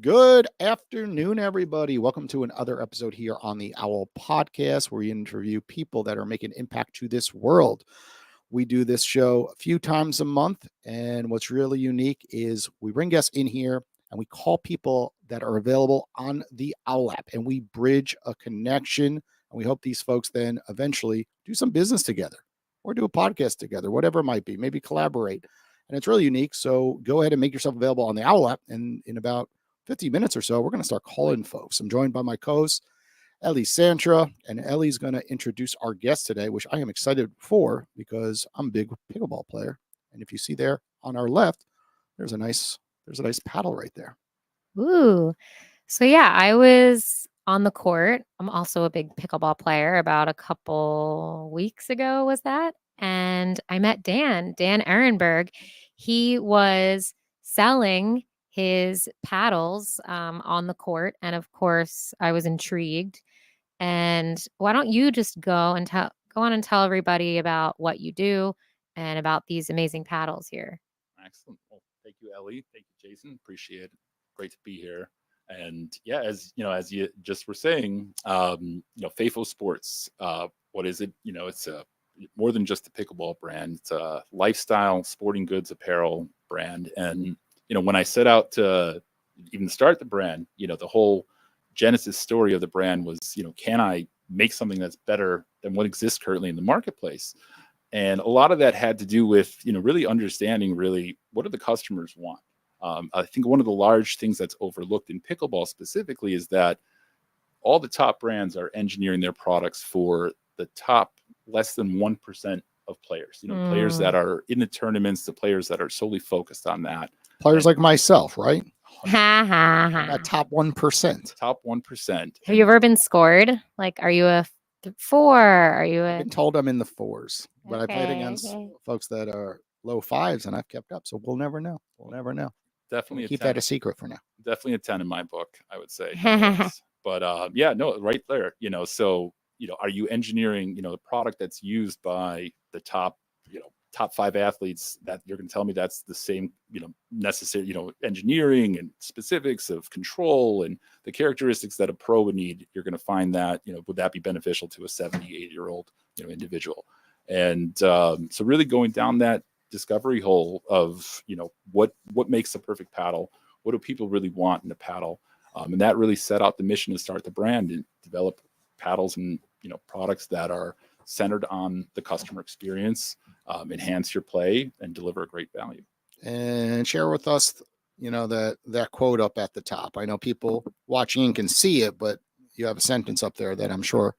Good afternoon, everybody. Welcome to another episode here on the Owwll Podcast, where we interview people that are making impact to this world. We do this show a few times a month, and what's really unique is we bring guests in here and we call people that are available on the Owwll app, and we bridge a connection. And we hope these folks then eventually do some business together or do a podcast together, whatever it might be, maybe collaborate. And it's really unique. So go ahead and make yourself available on the Owwll app, and in about 50 minutes or so, we're going to start calling folks. I'm joined by my co-host, Ellie Santra, and Ellie's going to introduce our guest today, which I am excited for because I'm a big pickleball player. And if you see there on our left, there's a nice paddle right there. Ooh. So yeah, I was on the court. I'm also a big pickleball player. About a couple weeks ago was that? And I met Dan Erenberg. He was selling his paddles on the court. And of course, I was intrigued. And why don't you just go on and tell everybody about what you do and about these amazing paddles here. Excellent. Well, thank you, Ellie. Thank you, Jason. Appreciate it. Great to be here. And yeah, as you just were saying, FAFO Sports. What is it? It's more than just a pickleball brand. It's a lifestyle sporting goods apparel brand. And when I set out to even start the brand, the whole genesis story of the brand was, can I make something that's better than what exists currently in the marketplace? And a lot of that had to do with, really understanding what do the customers want? I think one of the large things that's overlooked in pickleball specifically is that all the top brands are engineering their products for the top less than 1% of players, players that are in the tournaments, the players that are solely focused on that. Players like myself, right? Ha ha ha. That top 1%. Top 1%. Have you ever been scored? Like, are you a 4? Are you I've been told I'm in the 4s, but I played against Okay. folks that are low 5s, and I've kept up. So we'll never know. Definitely Keep that a secret for now. Definitely a 10 in my book, I would say. But right there, so, are you engineering, the product that's used by the top 5 athletes that you're going to tell me that's the same, necessary, engineering and specifics of control and the characteristics that a pro would need. You're going to find that, would that be beneficial to a 78-year-old, individual? And so really going down that discovery hole of, what makes a perfect paddle? What do people really want in a paddle? And that really set out the mission to start the brand and develop paddles and, products that are centered on the customer experience, enhance your play, and deliver a great value. And share with us, that quote up at the top. I know people watching can see it, but you have a sentence up there that I'm sure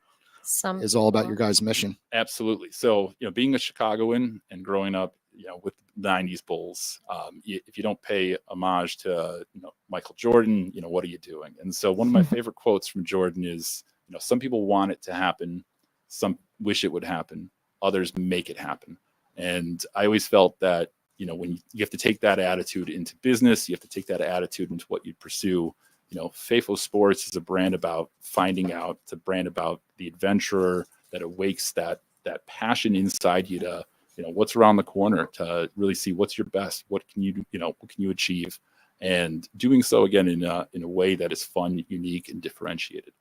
is all about your guys' mission. Absolutely. So, being a Chicagoan and growing up, with the 90s Bulls, if you don't pay homage to, Michael Jordan, what are you doing? And so one of my favorite quotes from Jordan is, some people want it to happen. Some wish it would happen. Others make it happen. And I always felt that, when you have to take that attitude into business, you have to take that attitude into what you pursue. FAFO Sports is a brand about finding out. It's a brand about the adventurer that awakes that passion inside you to, what's around the corner, to really see what's your best, what can you do, what can you achieve, and doing so again in a way that is fun, unique, and differentiated.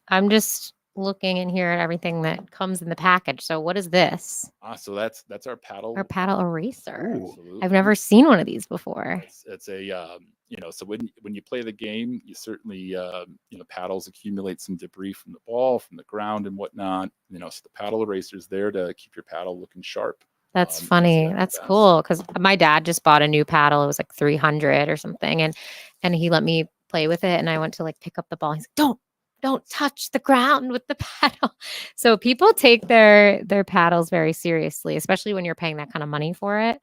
I'm just looking in here at everything that comes in the package. So what is this? So that's our paddle. Our paddle eraser. Absolutely. I've never seen one of these before. It's a so when you play the game, you certainly paddles accumulate some debris from the ball, from the ground, and whatnot. So the paddle eraser is there to keep your paddle looking sharp. That's funny. That's cool, because my dad just bought a new paddle. It was like $300 or something, and he let me play with it. And I went to pick up the ball. He's like, don't touch the ground with the paddle. So people take their paddles very seriously, especially when you're paying that kind of money for it.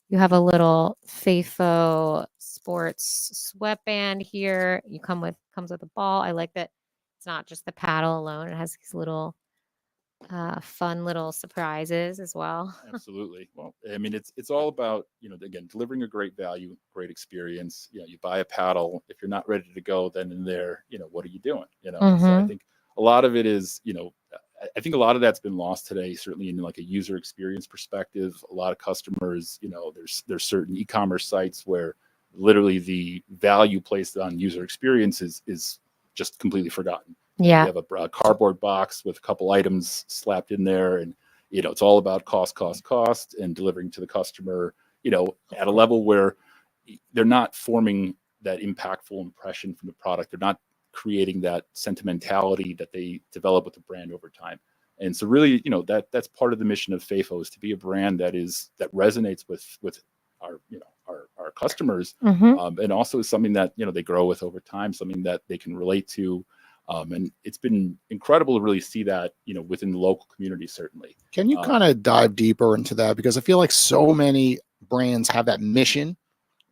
You have a little FAFO Sports sweatband here. Comes with a ball. I like that it's not just the paddle alone. It has these little fun little surprises as well. Absolutely. Well, I mean, it's all about, again, delivering a great value, great experience. You buy a paddle. If you're not ready to go then and there, what are you doing? So I think a lot of it is, I think a lot of that's been lost today, certainly in a user experience perspective. A lot of customers, there's certain e-commerce sites where literally the value placed on user experience is just completely forgotten. Yeah. You have a cardboard box with a couple items slapped in there, and it's all about cost, and delivering to the customer, at a level where they're not forming that impactful impression from the product. They're not creating that sentimentality that they develop with the brand over time. And so really, that's part of the mission of FAFO, is to be a brand that resonates with our customers, and also is something that they grow with over time, something that they can relate to. And it's been incredible to really see that, within the local community, certainly. Can you kind of dive deeper into that? Because I feel like so many brands have that mission,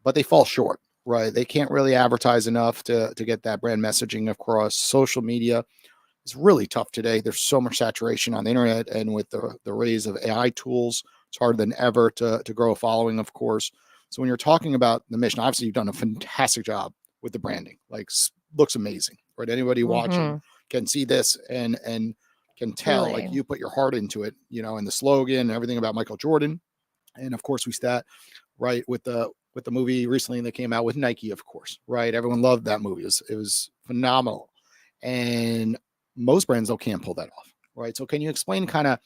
but they fall short, right? They can't really advertise enough to get that brand messaging across. Social media is really tough today. There's so much saturation on the internet, and with the rise of AI tools, it's harder than ever to grow a following, of course. So when you're talking about the mission, obviously you've done a fantastic job with the branding. Like, looks amazing, right? Anybody watching can see this and can tell, Really? like, you put your heart into it, and the slogan and everything about Michael Jordan. And of course we stat right with the movie recently that came out with Nike, of course, right? Everyone loved that movie. It was phenomenal. And most brands though can't pull that off, right? So can you explain kind of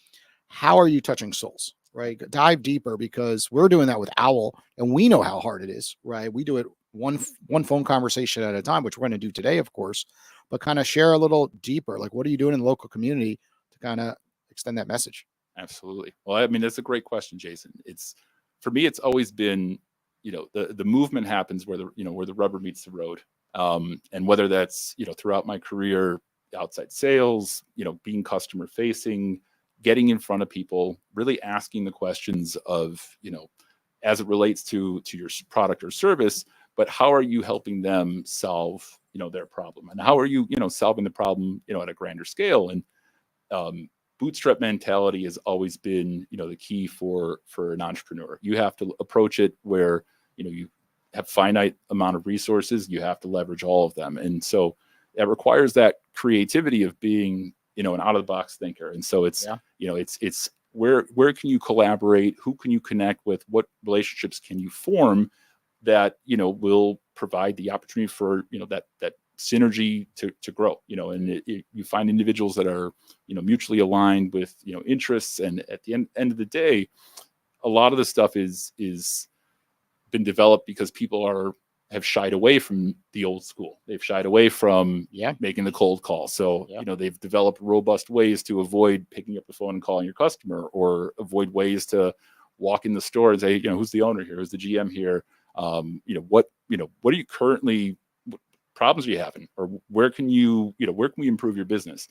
how are you touching souls, right? Dive deeper, because we're doing that with Owwll, and we know how hard it is, right? We do it one phone conversation at a time, which we're going to do today, of course, but kind of share a little deeper. Like, what are you doing in the local community to kind of extend that message? Absolutely. Well, I mean, that's a great question, Jason. For me, it's always been, the movement happens where the rubber meets the road. And whether that's, throughout my career, outside sales, being customer facing, getting in front of people, really asking the questions of, as it relates to your product or service, but how are you helping them solve, their problem, and how are you, solving the problem, at a grander scale? And bootstrap mentality has always been, the key for an entrepreneur. You have to approach it where, you have finite amount of resources. You have to leverage all of them. And so it requires that creativity of being, an out of the box thinker. And so it's, it's where can you collaborate? Who can you connect with? What relationships can you form that, will provide the opportunity for, that synergy to grow, and you find individuals that are, mutually aligned with, interests. And at the end of the day, a lot of the stuff is been developed because people have shied away from the old school. They've shied away from making the cold call. So, they've developed robust ways to avoid picking up the phone and calling your customer, or avoid ways to walk in the store and say, who's the owner here? Who's the GM here? What are you currently, what problems are you having, or where can we improve your business?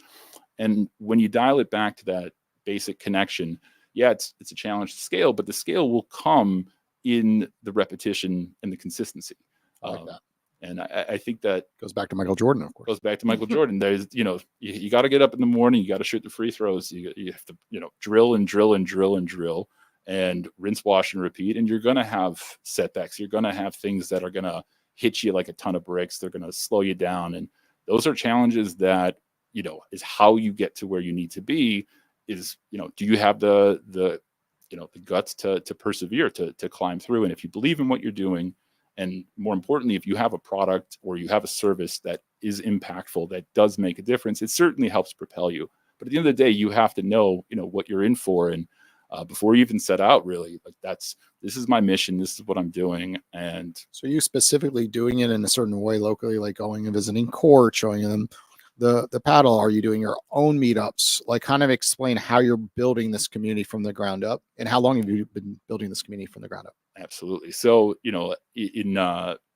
And when you dial it back to that basic connection, it's a challenge to scale, but the scale will come in the repetition and the consistency. I like that. And I think that goes back to Michael Jordan, of course. Goes back to Michael Jordan. There's, you got to get up in the morning. You got to shoot the free throws. You have to, drill and drill and drill and drill, and rinse, wash, and repeat. And you're going to have setbacks. You're going to have things that are going to hit you like a ton of bricks. They're going to slow you down. And those are challenges that, is how you get to where you need to be. Is, do you have the guts to persevere, to climb through? And if you believe in what you're doing, and more importantly, if you have a product or you have a service that is impactful, that does make a difference, it certainly helps propel you. But at the end of the day, you have to know, what you're in for. And before you even set out, really, like, this is my mission. This is what I'm doing. And so you specifically doing it in a certain way locally, like going and visiting court, showing them the paddle? Are you doing your own meetups? Like, kind of explain how you're building this community from the ground up, and how long have you been building this community from the ground up? Absolutely. So,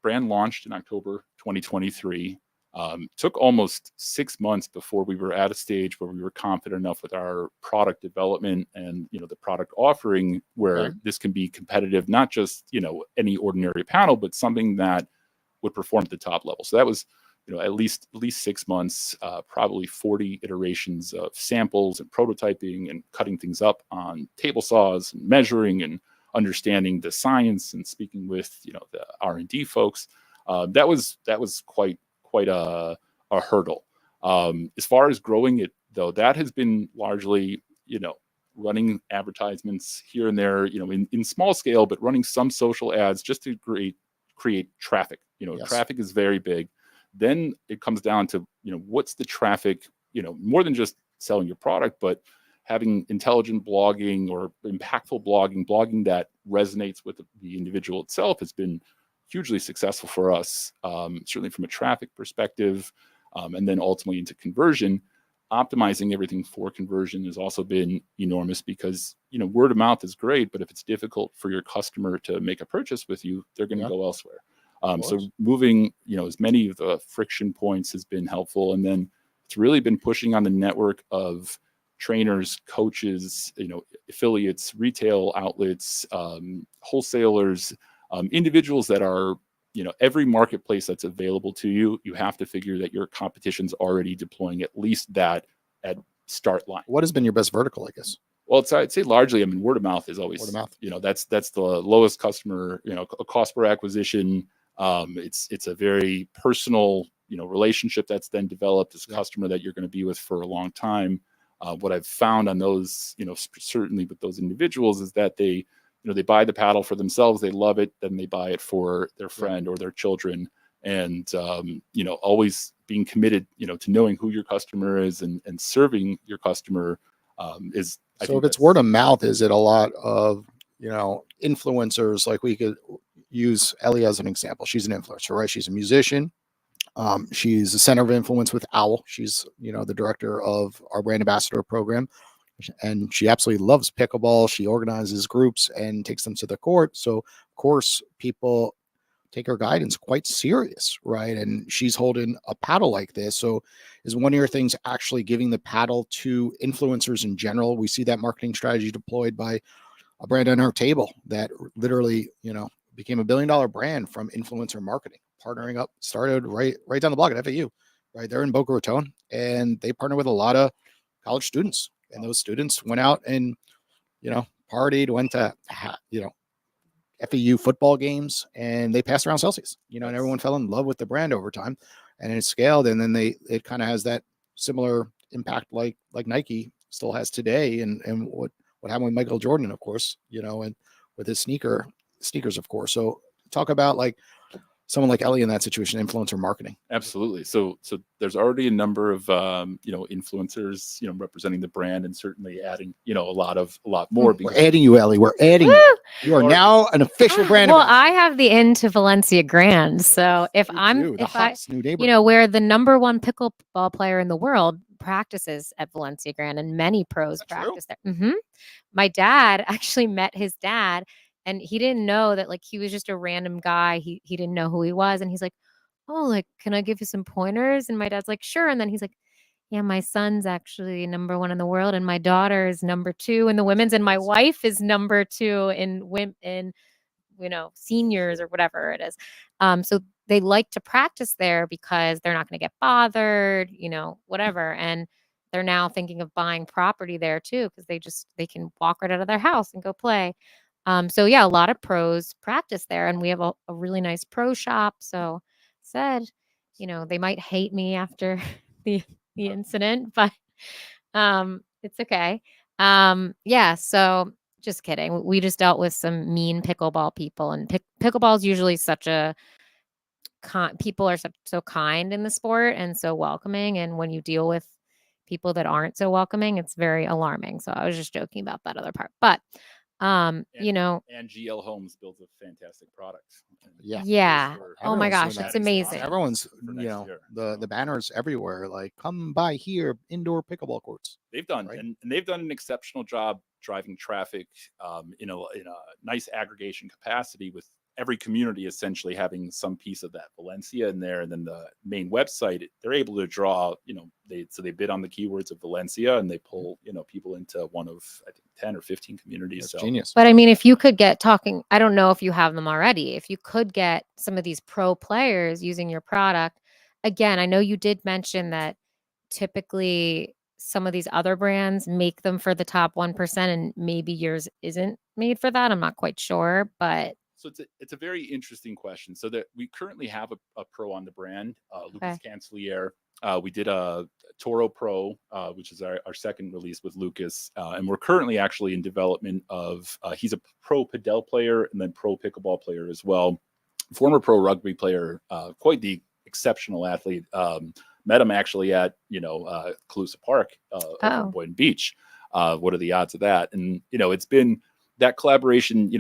brand launched in October 2023. Took almost 6 months before we were at a stage where we were confident enough with our product development and, the product offering, where this can be competitive, not just, any ordinary panel, but something that would perform at the top level. So that was, at least 6 months, probably 40 iterations of samples and prototyping and cutting things up on table saws and measuring and understanding the science and speaking with, the R&D folks. That was quite a hurdle. As far as growing it, though, that has been largely, running advertisements here and there, in small scale, but running some social ads just to create traffic. Yes. Traffic is very big. Then it comes down to, what's the traffic, more than just selling your product, but having intelligent blogging or impactful blogging that resonates with the individual itself has been hugely successful for us, certainly from a traffic perspective, and then ultimately into conversion. Optimizing everything for conversion has also been enormous because, word of mouth is great, but if it's difficult for your customer to make a purchase with you, they're going to go elsewhere. So moving, as many of the friction points has been helpful. And then it's really been pushing on the network of trainers, coaches, affiliates, retail outlets, wholesalers, individuals that are, every marketplace that's available to you, you have to figure that your competition's already deploying at least that at start line. What has been your best vertical, I guess? Well, I'd say largely, word of mouth is always, word of mouth. That's the lowest customer, cost per acquisition. It's a very personal, relationship that's then developed as a customer that you're going to be with for a long time. What I've found on those, certainly with those individuals is that they buy the paddle for themselves. They love it. Then they buy it for their friend or their children. And, always being committed, to knowing who your customer is and serving your customer is. So if it's word of mouth, is it a lot of, influencers? Like we could use Ellie as an example. She's an influencer, right? She's a musician. She's a center of influence with Owwll. She's, the director of our brand ambassador program. And she absolutely loves pickleball. She organizes groups and takes them to the court. So, of course, people take her guidance quite serious, right? And she's holding a paddle like this. So is one of your things actually giving the paddle to influencers in general? We see that marketing strategy deployed by a brand on our table that literally, became $1 billion brand from influencer marketing, partnering up, started right down the block at FAU, right? They're in Boca Raton, and they partner with a lot of college students. And those students went out and, partied, went to, FAU football games, and they passed around Celsius, and everyone fell in love with the brand over time, and it scaled. And then it kind of has that similar impact like Nike still has today. And what happened with Michael Jordan, of course, and with his sneakers, of course. So talk about like someone like Ellie in that situation, influencer marketing. Absolutely. So there's already a number of, influencers, representing the brand, and certainly adding, a lot more. We're adding you, Ellie. We're adding you. You are now an official brand. Well, I have the inn to Valencia Grand. So if where the number one pickleball player in the world practices at Valencia Grand, and many pros practice there. Mm-hmm. My dad actually met his dad. And he didn't know that, like, he was just a random guy. He didn't know who he was. And he's like, oh, like, can I give you some pointers? And my dad's like, sure. And then he's like, yeah, my son's actually number one in the world, and my daughter is number 2 in the women's, and my wife is number 2 in seniors or whatever it is. So they like to practice there because they're not going to get bothered, whatever. And they're now thinking of buying property there too, because they can walk right out of their house and go play. So yeah, a lot of pros practice there, and we have a really nice pro shop. So they might hate me after the incident, but it's okay. Yeah. So just kidding. We just dealt with some mean pickleball people, and pickleball is usually such a people are so kind in the sport and so welcoming. And when you deal with people that aren't so welcoming, it's very alarming. So I was just joking about that other part, but and GL Homes builds a fantastic product. Yeah. Oh my gosh, it's amazing. Everyone's, the banners everywhere, like, come by here, indoor pickleball courts. They've done, right? and they've done an exceptional job driving traffic in a nice aggregation capacity, with every community essentially having some piece of that Valencia in there. And then the main website, they're able to draw, they bid on the keywords of Valencia, and they pull, people into one of, I think, 10 or 15 communities. That's genius. But I mean, if you could get talking, I don't know if you have them already, if you could get some of these pro players using your product. Again, I know you did mention that typically some of these other brands make them for the top 1%, and maybe yours isn't made for that. I'm not quite sure, but so it's a very interesting question. So that we currently have a pro on the brand, Lucas Cancelier. We did a Toro Pro, which is our second release with Lucas. And we're currently actually in development of, he's a pro padel player and then pro pickleball player as well. former pro rugby player, quite the exceptional athlete. Met him actually at Calusa Park over in Boynton Beach. What are the odds of that? And it's been that collaboration.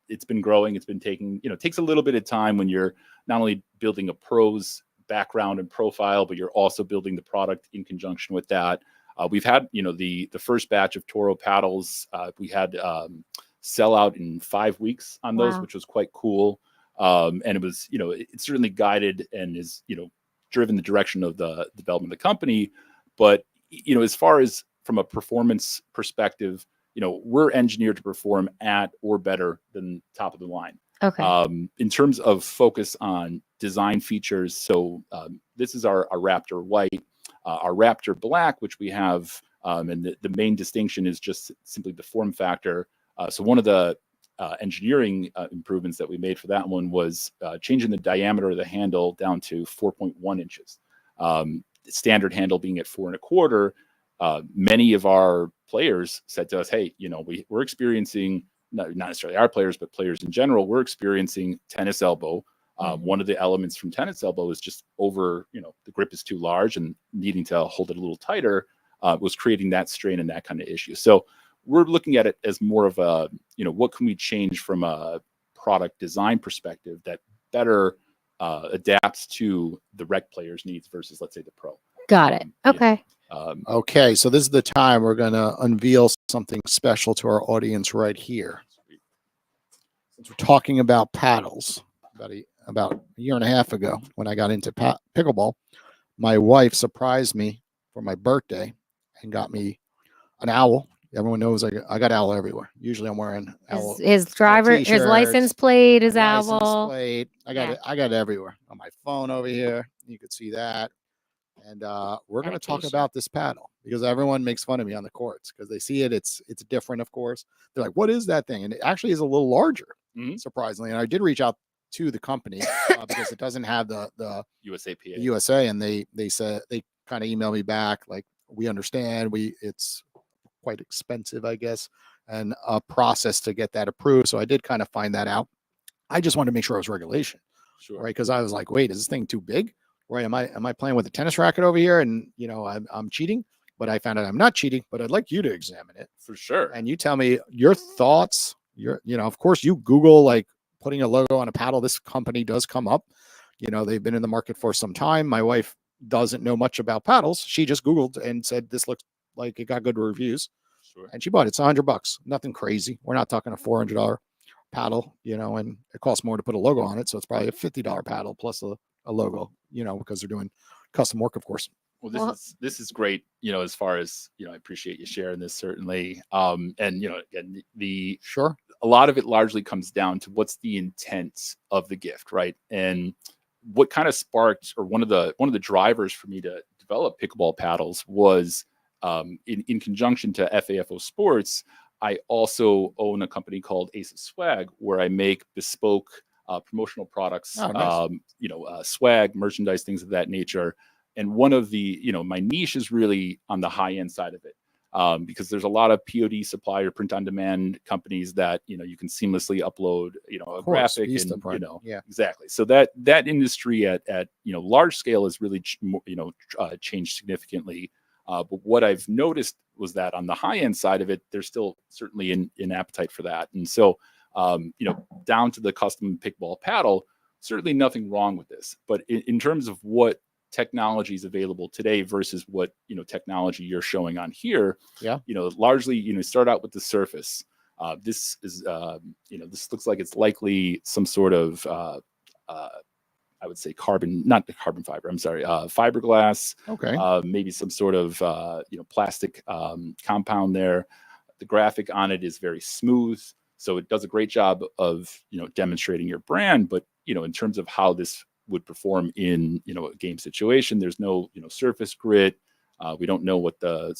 It's been growing. It's been taking takes a little bit of time when you're not only building a pro's background and profile, but you're also building the product in conjunction with that. We've had the first batch of Toro paddles. We had sell out in 5 weeks on those, which was quite cool. And it was it's certainly guided and is driven the direction of the development of the company. But as far as from a performance perspective, we're engineered to perform at or better than top of the line. Okay. In terms of focus on design features, so this is our Raptor White, our Raptor Black, which we have, and the main distinction is just simply the form factor. So one of the engineering improvements that we made for that one was changing the diameter of the handle down to 4.1 inches. Standard handle being at 4.25. Many of our players said to us, "Hey, we're experiencing not necessarily our players, but players in general. We're experiencing tennis elbow. One of the elements from tennis elbow is just over. The grip is too large and needing to hold it a little tighter was creating that strain and that kind of issue. So we're looking at it as more of a, what can we change from a product design perspective that better adapts to the rec player's needs versus, let's say, the pro. Got it. Okay. Okay, so this is the time we're going to unveil something special to our audience right here. Since we're talking about paddles, about a year and a half ago when I got into pickleball, my wife surprised me for my birthday and got me an Owwll. Everyone knows I got Owwll everywhere. Usually I'm wearing Owwll. His driver, his license plate is Owwll. I got it everywhere on my phone over here. You could see that. And we're going to talk about this paddle because everyone makes fun of me on the courts because they see it. It's different, of course. They're like, "What is that thing?" And it actually is a little larger, surprisingly. And I did reach out to the company because it doesn't have the USA, and they said they kind of emailed me back like, "We understand. It's quite expensive, I guess, and a process to get that approved." So I did kind of find that out. I just wanted to make sure it was regulation, right? Because I was like, "Wait, is this thing too big?" Right? Am I playing with a tennis racket over here and I'm cheating? But I found out I'm not cheating, but I'd like you to examine it. For sure. And you tell me your thoughts. Of course you Google like putting a logo on a paddle. This company does come up. They've been in the market for some time. My wife doesn't know much about paddles. She just Googled and said this looks like it got good reviews. Sure. And she bought it. It's $100. Nothing crazy. We're not talking a $400 paddle, and it costs more to put a logo on it. So it's probably a $50 paddle plus a logo, because they're doing custom work, of course. Well, this is great, as far as, I appreciate you sharing this certainly. And, again, a lot of it largely comes down to what's the intent of the gift, right? And what kind of sparked, or one of the drivers for me to develop pickleball paddles was in conjunction to FAFO Sports. I also own a company called Ace of Swag where I make bespoke promotional products, nice. Swag, merchandise, things of that nature. And one of the, my niche is really on the high end side of it, because there's a lot of POD supplier, print on demand companies that, you can seamlessly upload, a graphic and, exactly. So that industry at large scale has really, changed significantly. But what I've noticed was that on the high end side of it, there's still certainly an appetite for that. And so, down to the custom pickleball paddle, certainly nothing wrong with this. But in terms of what technology is available today versus what technology you're showing on here, largely start out with the surface. This is this looks like it's likely some sort of I would say not the carbon fiber. I'm sorry, fiberglass. Okay. Maybe some sort of plastic compound there. The graphic on it is very smooth. So it does a great job of, demonstrating your brand, but, in terms of how this would perform in, a game situation, there's no, surface grit. We don't know what the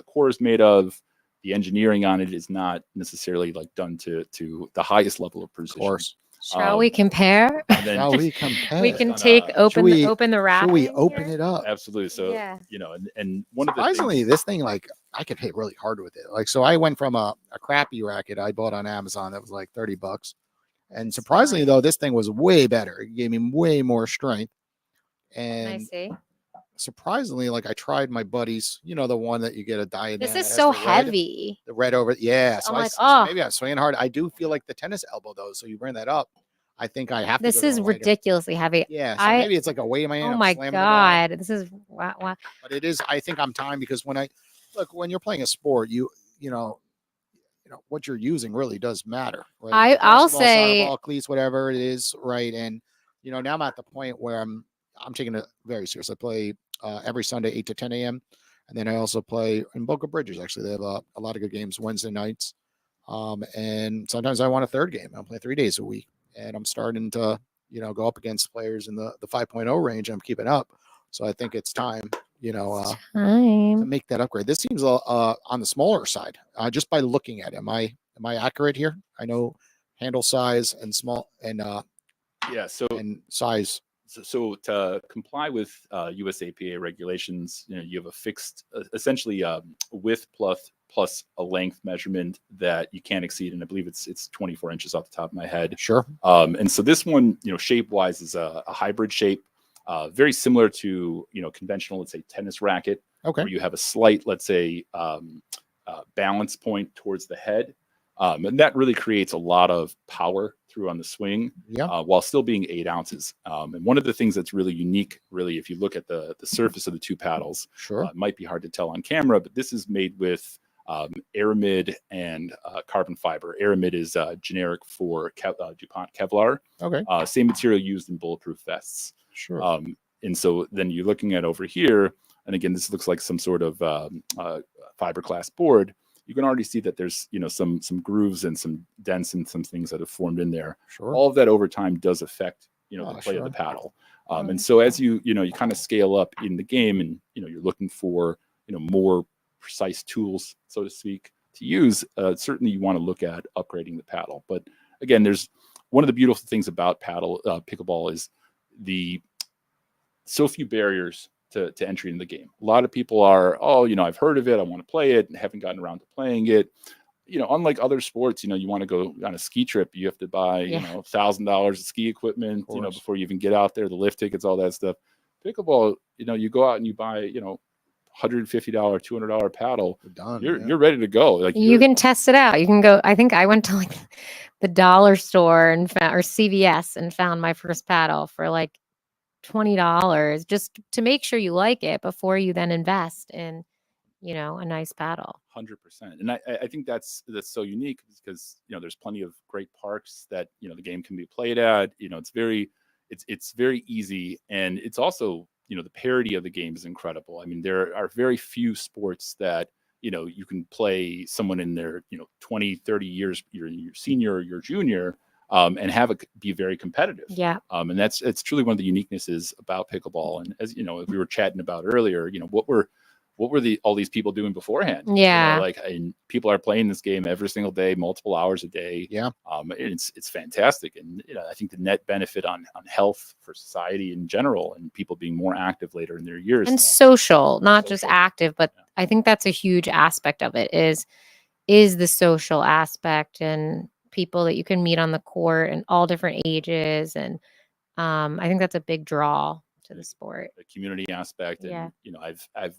core is made of. The engineering on it is not necessarily like done to the highest level of precision. Of course. Shall we compare? Shall we compare? We can open the wrap. Should we open it up? Absolutely. So, and one surprisingly, this thing, like, I could hit really hard with it. Like, so I went from a crappy racket I bought on Amazon that was like $30. And surprisingly, though, this thing was way better. It gave me way more strength. I And see. surprisingly, like I tried my buddies, you know, the one that you get a diadem. This that is has so the red- heavy. The red over, yeah. So I'm like, so oh, maybe I'm swinging hard. I do feel like the tennis elbow though. So you bring that up. I think I have to. this go to is a lighter. ridiculously heavy. Yeah. So I maybe it's like a weight in my hand. oh I'm my slamming the ball. god, this is wow. But it is. I think I'm timed because when I look when you're playing a sport, you know what you're using really does matter. Right? I'll Basketball, soccer say ball, cleats, whatever it is, right? And now I'm at the point where I'm taking it very serious. I play every Sunday 8 to 10 a.m. and then I also play in Boca Bridges. Actually, they have a lot of good games Wednesday nights. And sometimes I want a third game. I'm playing 3 days a week, and I'm starting to go up against players in the 5.0 range. I'm keeping up, so I think it's time. To time. make that upgrade. This seems on the smaller side, just by looking at it. Am I accurate here? I know handle size and small and Yeah. So and size. So to comply with USAPA regulations, you have a fixed, essentially width plus a length measurement that you can't exceed, and I believe it's 24 inches off the top of my head. Sure. And so this one, shape wise, is a hybrid shape. Very similar to conventional, let's say, tennis racket, Okay. where you have a slight, let's say, balance point towards the head, and that really creates a lot of power through on the swing, while still being 8 ounces. And one of the things that's really unique, really, if you look at the surface of the two paddles, Sure. it might be hard to tell on camera, but this is made with aramid and carbon fiber. Aramid is generic for DuPont Kevlar. Okay. Same material used in bulletproof vests. Sure. And so then you're looking at over here, and again, this looks like some sort of fiberglass board. You can already see that there's some grooves and some dents and some things that have formed in there. Sure. All of that over time does affect the play of the paddle. And so as you kind of scale up in the game, and you're looking for more precise tools, so to speak, to use, certainly you want to look at upgrading the paddle. But again, there's one of the beautiful things about pickleball is the so few barriers to entry in the game. A lot of people are, I've heard of it, I want to play it, and haven't gotten around to playing it. Unlike other sports, you want to go on a ski trip, you have to buy, $1,000 of ski equipment, before you even get out there, the lift tickets, all that stuff. Pickleball, you go out and you buy, $150, $200 paddle. You're ready to go. Like you can test it out. You can go. I think I went to like the dollar store and or CVS and found my first paddle for like $20 just to make sure you like it before you then invest in a nice paddle. 100%. And I think that's so unique because there's plenty of great parks that the game can be played at. It's very easy, and it's also the parity of the game is incredible. I mean, there are very few sports that you can play someone in their 20 30 years, your senior or your junior, and have it be very competitive. Yeah. And it's truly one of the uniquenesses about pickleball. And as we were chatting about earlier, what were all these people doing beforehand? Yeah. And people are playing this game every single day, multiple hours a day. Yeah. It's fantastic. And I think the net benefit on health for society in general, and people being more active later in their years. And social, not just active, but I think that's a huge aspect of it is the social aspect, and people that you can meet on the court and all different ages. And I think that's a big draw to the sport. The community aspect. And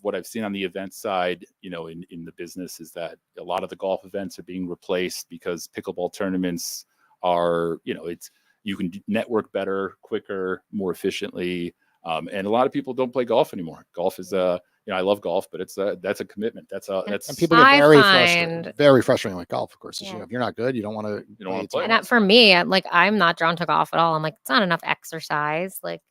what I've seen on the event side, in the business, is that a lot of the golf events are being replaced because pickleball tournaments are, you can network better, quicker, more efficiently. And a lot of people don't play golf anymore. Golf is I love golf, but that's a commitment. And people get very frustrating with golf, of course. If you're not good, you don't want to play. And for me, I'm not drawn to golf at all. I'm like, it's not enough exercise. Like,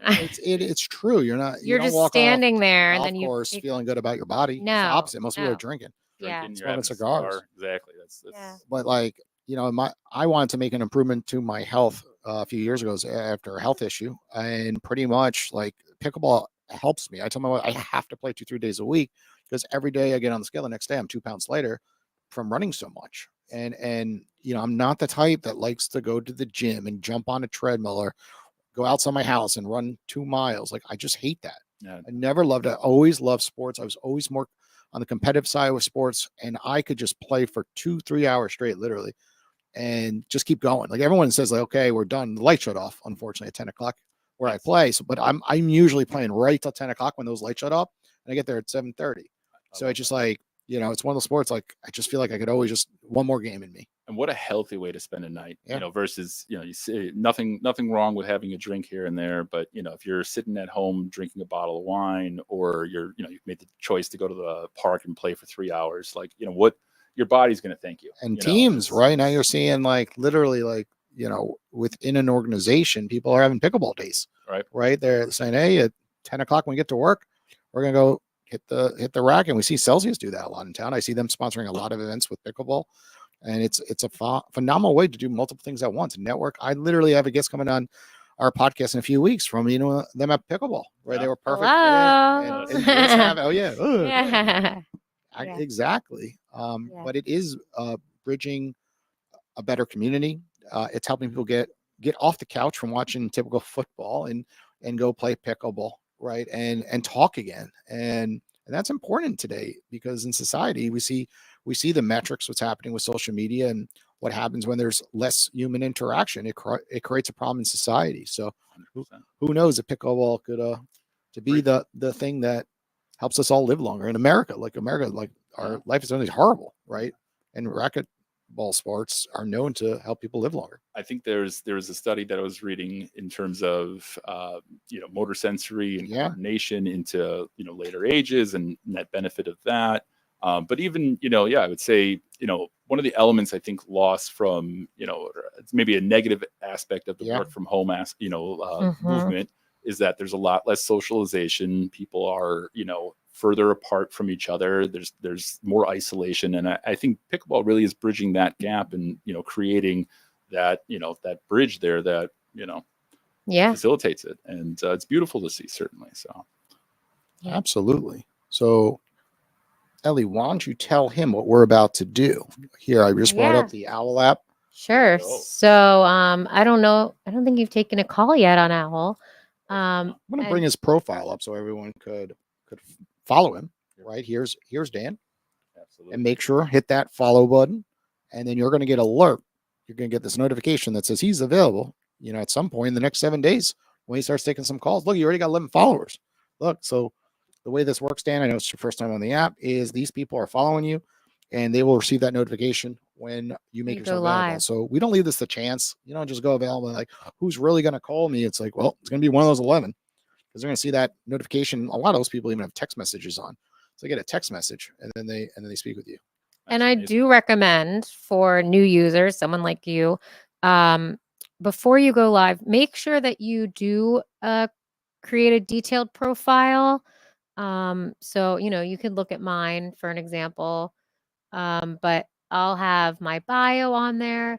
it's true. You're just standing there, and then you're feeling good about your body. No, it's the opposite. Most people are drinking. Smoking cigars. Exactly. That's But I wanted to make an improvement to my health a few years ago after a health issue, and pretty much like pickleball helps me. I tell my wife I have to play 2-3 days a week because every day I get on the scale, the next day I'm 2 pounds lighter from running so much. And I'm not the type that likes to go to the gym and jump on a treadmill or go outside my house and run 2 miles. Like, I just hate that. Yeah. I never loved it. I always loved sports. I was always more on the competitive side with sports, and I could just play for 2-3 hours straight, literally. and just keep going. Like everyone says, like, okay, we're done. The light shut off, unfortunately, at 10 o'clock where I play. So, but I'm usually playing right till 10 o'clock when those lights shut up, and I get there at 7:30. So it's just like, it's one of those sports. Like I just feel like I could always just one more game in me. And what a healthy way to spend a night, Yeah. versus, you see nothing wrong with having a drink here and there. But, if you're sitting at home drinking a bottle of wine, or you've made the choice to go to the park and play for 3 hours, like, what your body's going to thank you. And teams, right now you're seeing like literally like, within an organization, people are having pickleball days, right? They're saying, hey, at 10 o'clock when we get to work, we're going to go hit the rack. And we see Celsius do that a lot in town. I see them sponsoring a lot of events with pickleball. And it's a phenomenal way to do multiple things at once. Network. I literally have a guest coming on our podcast in a few weeks from them at pickleball, right? They were perfect. Hello. Yeah. Yeah. Exactly. But it is bridging a better community. It's helping people get off the couch from watching typical football and go play pickleball, right? And talk again. And that's important today, because in society we see the metrics, what's happening with social media, and what happens when there's less human interaction. It creates a problem in society. So 100%. who knows if pickleball could to be the thing that helps us all live longer in America. Like our life is only horrible, right? And racquetball sports are known to help people live longer. I think there's a study that I was reading in terms of motor sensory and coordination into later ages and net benefit of that. But even I would say one of the elements I think lost from it's maybe a negative aspect of the work from home movement is that there's a lot less socialization. People are further apart from each other. There's more isolation, and I think pickleball really is bridging that gap and creating that that bridge there that facilitates it, and it's beautiful to see, certainly. So absolutely. So Ellie, why don't you tell him what we're about to do here? I just brought up the Owwll app. Sure. So I don't know. I don't think you've taken a call yet on Owwll. I'm going to bring his profile up so everyone could follow him. Right, here's Dan. Absolutely. And make sure hit that follow button, and then you're going to get alert. You're going to get this notification that says he's available. At some point in the next 7 days when he starts taking some calls. Look, you already got 11 followers. Look, so the way this works, Dan, I know it's your first time on the app, is these people are following you, and they will receive that notification when you make yourself available. Live. So we don't leave this to chance. You don't just go available like, who's really going to call me? It's like, well, it's going to be one of those 11, because they're going to see that notification. A lot of those people even have text messages on. So they get a text message, and then they speak with you. And I do recommend for new users, someone like you, before you go live, make sure that you do create a detailed profile. So, you can look at mine for an example, but I'll have my bio on there.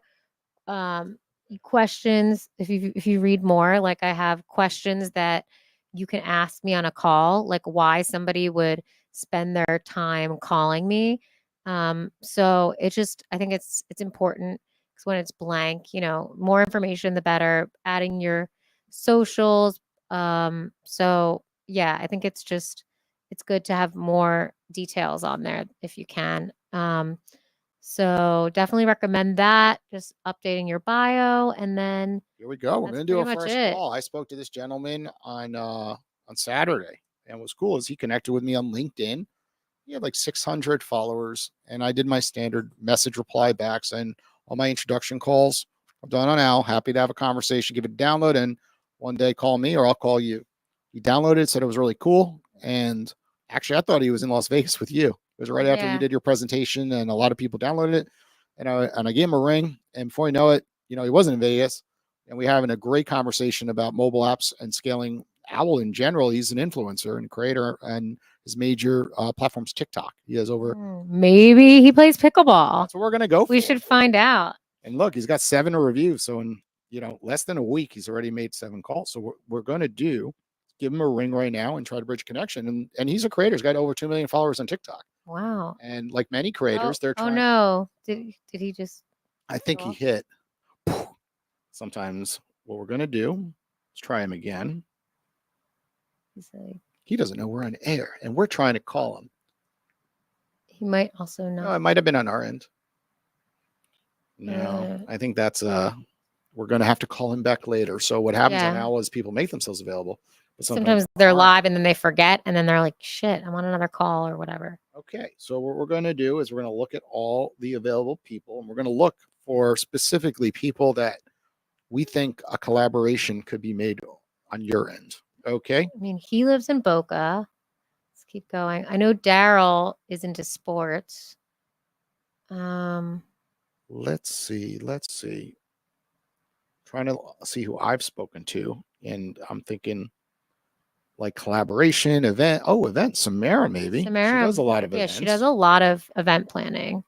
Questions, if you read more, like I have questions that you can ask me on a call, like why somebody would spend their time calling me. So I think it's important, because when it's blank, more information, the better. Adding your socials. So yeah, I think it's good to have more details on there if you can. So definitely recommend that. Just updating your bio, and then here we go. We're going to do a first call. I spoke to this gentleman on Saturday, and what's cool is he connected with me on LinkedIn. He had like 600 followers, and I did my standard message reply backs and all my introduction calls. I'm done on Owwll. Happy to have a conversation. Give it a download, and one day call me or I'll call you. He downloaded it, said it was really cool, and actually I thought he was in Las Vegas with you. It was right after you did your presentation, and a lot of people downloaded it. And I gave him a ring, and before you know it, he wasn't in Vegas, and we're having a great conversation about mobile apps and scaling Owwll in general. He's an influencer and creator, and his major platform's TikTok. He has over. Maybe he plays pickleball. That's what we're gonna go for. We should find out. And look, he's got 7 reviews. So in less than a week, he's already made 7 calls. So we're gonna give him a ring right now and try to bridge connection. And he's a creator. He's got over 2 million followers on TikTok. Wow. And like many creators, they're trying. Oh no! Did he just? I think he hit. Sometimes what we're gonna do is try him again. He doesn't know we're on air, and we're trying to call him. He might also know. No, it might have been on our end. No, I think that's we're going to have to call him back later. So what happens on Yeah. Owwll is people make themselves available. But Sometimes they're aren't. live and then they forget and then they're like, shit, I'm on another call or whatever. Okay, so what we're going to do is we're going to look at all the available people, and we're going to look for specifically people that we think a collaboration could be made on your end. Okay. I mean, he lives in Boca. Let's keep going. I know Daryl is into sports. Let's see. Trying to see who I've spoken to, and I'm thinking like collaboration, event. Oh, event. Samara, maybe. Samara, she does a lot of yeah, events. she does a lot of event planning.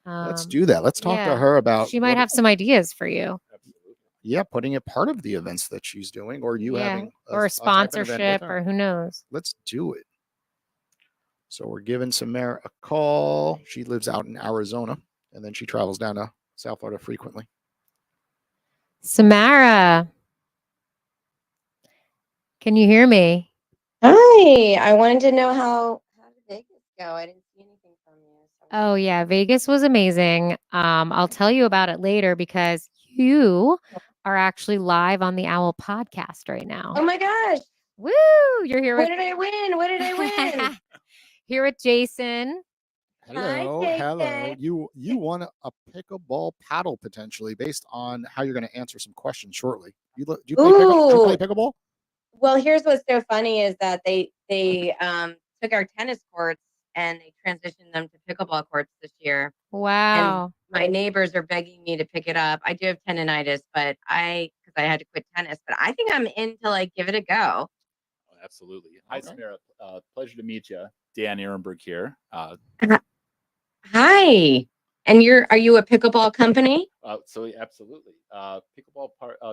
Let's do that. Let's talk to her about. She might have some ideas for you. Yeah, putting it part of the events that she's doing, or you having or a sponsorship, or who knows. Let's do it. So we're giving Samara a call. She lives out in Arizona, and then she travels down to South Florida frequently. Samara, can you hear me? Hi, I wanted to know how did Vegas go? I didn't see anything from you. Oh yeah, Vegas was amazing. I'll tell you about it later because you are actually live on the Owwll Podcast right now. Oh my gosh. Woo! You're here What with did I win? What did I win? here with Jason. Hello, Hi, hello. Jason. You won a pickleball paddle potentially based on how you're going to answer some questions shortly. Do you play pickleball? Well, here's what's so funny is that they took our tennis courts and they transitioned them to pickleball courts this year. Wow. And my neighbors are begging me to pick it up. I do have tendonitis, but because I had to quit tennis, but I think I'm in to like give it a go. Oh, absolutely. Hi, Samara. Pleasure to meet you. Dan Erenberg here. Hi. And are you a pickleball company? So absolutely. Pickleball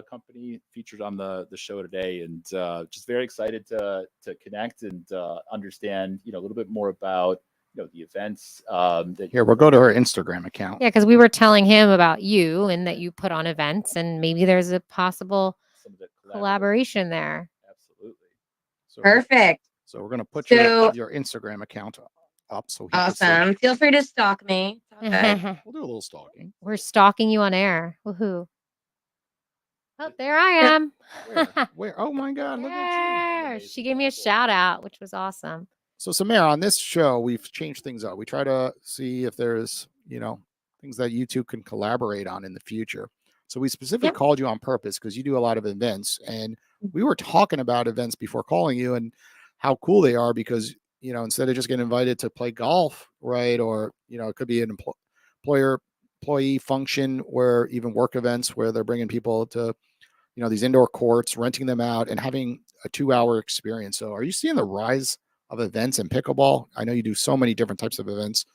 company featured on the show today, and just very excited to connect and understand a little bit more about the events. Here, we'll go to her Instagram account. Yeah, because we were telling him about you and that you put on events, and maybe there's a possible collaboration there. Absolutely. So Perfect. So we're going to put your Instagram account up. So awesome. Feel free to stalk me. Okay. We'll do a little stalking. We're stalking you on air. Woohoo. Oh, there I am. Where? Oh my God, look at you. She gave me a shout out, which was awesome. So Samara, on this show, we've changed things up. We try to see if there's, things that you two can collaborate on in the future. So we specifically called you on purpose because you do a lot of events, and we were talking about events before calling you and how cool they are because, instead of just getting invited to play golf, right? Or, it could be an employee function where even work events where they're bringing people to, these indoor courts, renting them out and having a 2-hour experience. So are you seeing the rise of events in pickleball? I know you do so many different types of events.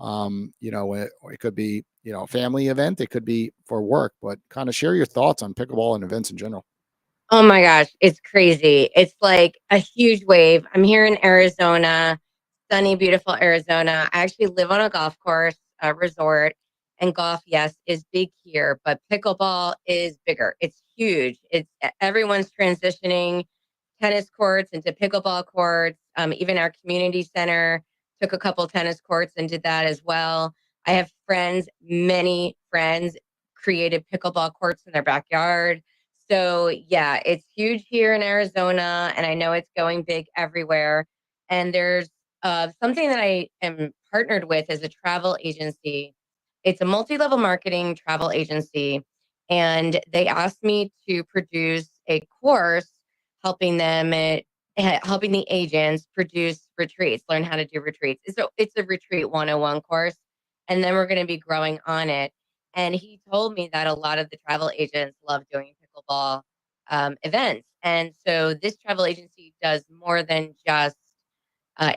It could be, a family event. It could be for work, but kind of share your thoughts on pickleball and events in general. Oh my gosh, it's crazy. It's like a huge wave. I'm here in Arizona, sunny, beautiful Arizona. I actually live on a golf course, a resort, and golf, yes, is big here, but pickleball is bigger. It's huge. Everyone's transitioning tennis courts into pickleball courts. Even our community center took a couple tennis courts and did that as well. I have many friends created pickleball courts in their backyard. So yeah, it's huge here in Arizona, and I know it's going big everywhere. And there's something that I am partnered with as a travel agency. It's a multi-level marketing travel agency, and they asked me to produce a course helping the agents produce retreats, learn how to do retreats. So it's a retreat 101 course, and then we're going to be growing on it. And he told me that a lot of the travel agents love doing pickleball events. And so this travel agency does more than just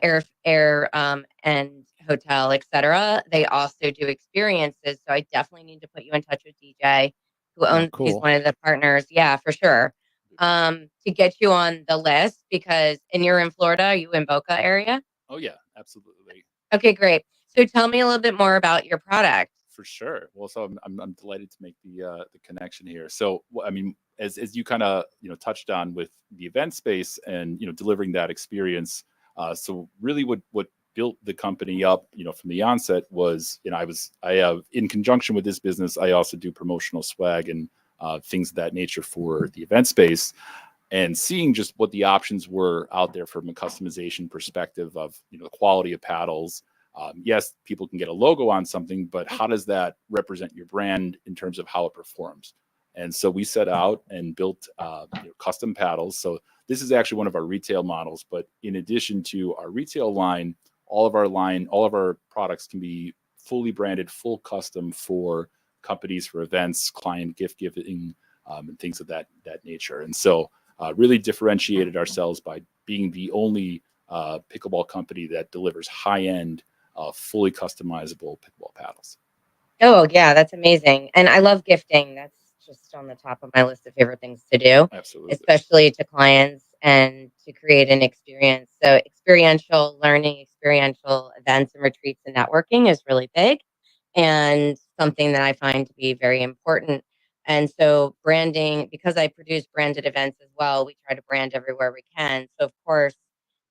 air and hotel, etc. They also do experiences. So I definitely need to put you in touch with DJ, who's one of the partners. Yeah, for sure. To get you on the list because you're in Florida. Are you in Boca area? Oh yeah, absolutely. Okay, great. So tell me a little bit more about your product. For sure. Well, so I'm delighted to make the connection here. So I mean, as you kind of touched on with the event space and delivering that experience. So really, what built the company up, from the onset was, I have, in conjunction with this business, I also do promotional swag and things of that nature for the event space, and seeing just what the options were out there from a customization perspective of, the quality of paddles. Yes, people can get a logo on something, but how does that represent your brand in terms of how it performs? And so we set out and built custom paddles. So this is actually one of our retail models, but in addition to our retail line, all of our products can be fully branded, full custom for companies, for events, client gift giving, and things of that nature. And so really differentiated ourselves by being the only pickleball company that delivers high-end, fully customizable pickleball paddles. Oh, yeah, that's amazing. And I love gifting. That's just on the top of my list of favorite things to do, Absolutely. especially to clients and to create an experience. So experiential learning, experiential events and retreats and networking is really big and something that I find to be very important. And so branding, because I produce branded events as well, we try to brand everywhere we can. So of course,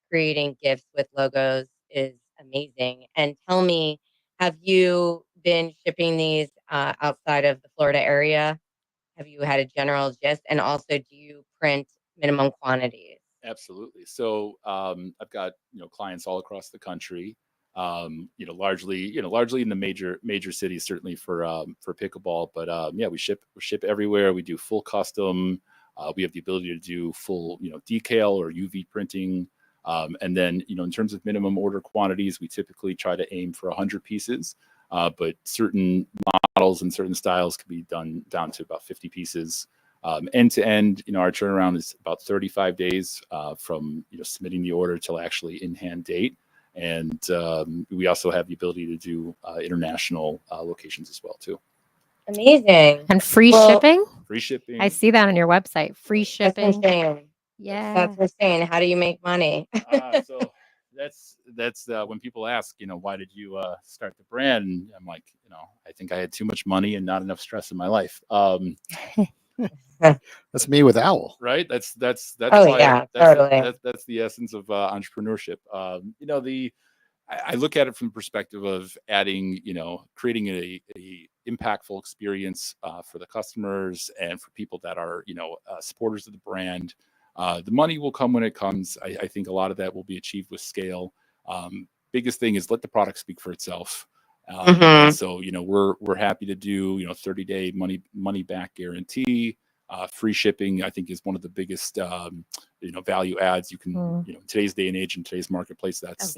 creating gifts with logos is amazing. And tell me, have you been shipping these outside of the Florida area? Have you had a general gist? And also, do you print minimum quantities? Absolutely. So I've got clients all across the country. Largely in the major cities, certainly for pickleball. But yeah, we ship everywhere. We do full custom. We have the ability to do full decal or UV printing. And then in terms of minimum order quantities, we typically try to aim for 100 pieces. But certain models and certain styles can be done down to about 50 pieces. End to end, our turnaround is about 35 days from submitting the order till actually in hand date. And we also have the ability to do international locations as well too. Amazing. And free Well, shipping. Free shipping. I see that on your website. Free That's shipping. insane. Yeah. That's insane. How do you make money? So that's when people ask, why did you start the brand? And I'm like, I think I had too much money and not enough stress in my life. That's me with Owwll. Right. That's Oh, why yeah, that's totally. that's the essence of entrepreneurship. I look at it from the perspective of adding, creating a impactful experience for the customers and for people that are, supporters of the brand. The money will come when it comes. I think a lot of that will be achieved with scale. Biggest thing is let the product speak for itself. Mhm. And so, we're happy to do, 30-day money back guarantee. Free shipping, I think, is one of the biggest, value adds you can, in today's day and age, in today's marketplace. That's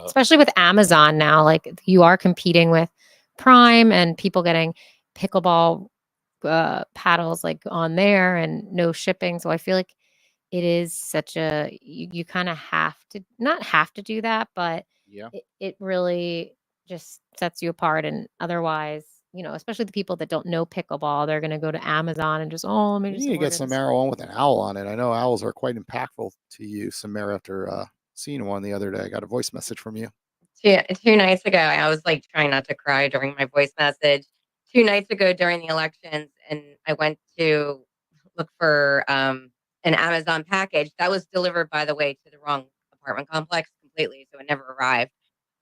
especially with Amazon now. Like you are competing with Prime and people getting pickleball paddles like on there and no shipping. So I feel like it is such a you kind of have to not have to do that, but Yeah. it really just sets you apart. And otherwise, especially the people that don't know pickleball, they're going to go to Amazon and just let me You just need to get order some this. arrow on with an owl on it. I know owls are quite impactful to you, Samara, after seeing one the other day. I got a voice message from you. 2 nights ago, I was like trying not to cry during my voice message. 2 nights ago during the elections, and I went to look for an Amazon package that was delivered, by the way, to the wrong apartment complex completely, so it never arrived.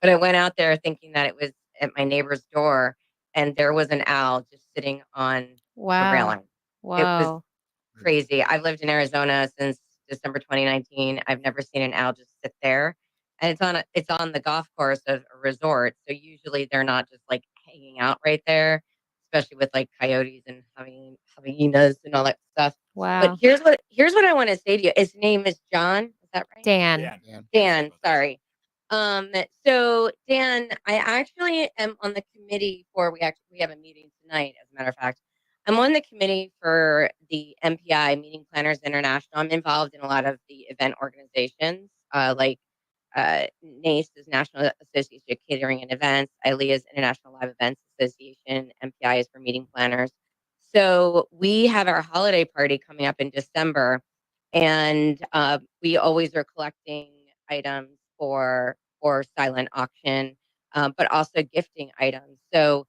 But I went out there thinking that it was at my neighbor's door, and there was an owl just sitting on the Wow. railing. It was Wow. crazy. I've lived in Arizona since December 2019. I've never seen an owl just sit there. And it's on the golf course of a resort. So usually they're not just like hanging out right there, especially with like coyotes and hyenas and all that stuff. Wow. But here's what I want to say to you. His name is John. Is that right? Dan. Dan, sorry. So Dan, I actually am on the committee we have a meeting tonight, as a matter of fact. I'm on the committee for the MPI, Meeting Planners International. I'm involved in a lot of the event organizations, like NACE is National Association of Catering and Events, ILEA is International Live Events Association, MPI is for meeting planners. So we have our holiday party coming up in December, and we always are collecting items for silent auction, but also gifting items. So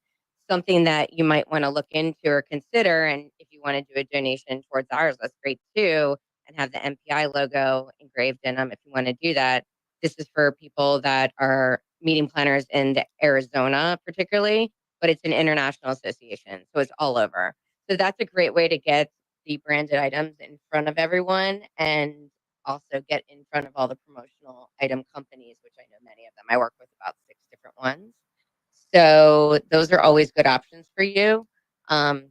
something that you might want to look into or consider, and if you want to do a donation towards ours, that's great too, and have the MPI logo engraved in them if you want to do that. this is for people that are meeting planners in Arizona, particularly, but it's an international association, so it's all over. So that's a great way to get the branded items in front of everyone, and also get in front of all the promotional item companies, which I know many of them. I work with about 6 different ones. So those are always good options for you, to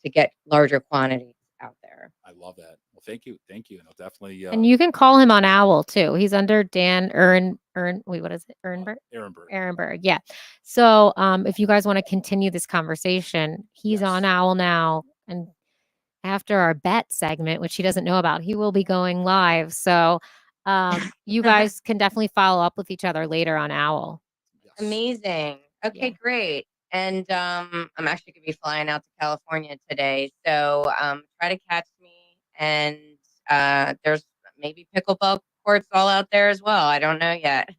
get larger quantities out there. I love that. Well, thank you, and I'll definitely And you can call him on Owwll too. He's under Dan wait, what is it? Erenberg? Erenberg. Erenberg, yeah. So if you guys want to continue this conversation, he's on Yes. Owwll now. And after our bet segment, which he doesn't know about, he will be going live. So you guys can definitely follow up with each other later on Owwll. Yes. Amazing. Okay, Yeah. great. And I'm actually going to be flying out to California today. So try to catch me. And there's maybe pickleball courts all out there as well. I don't know yet.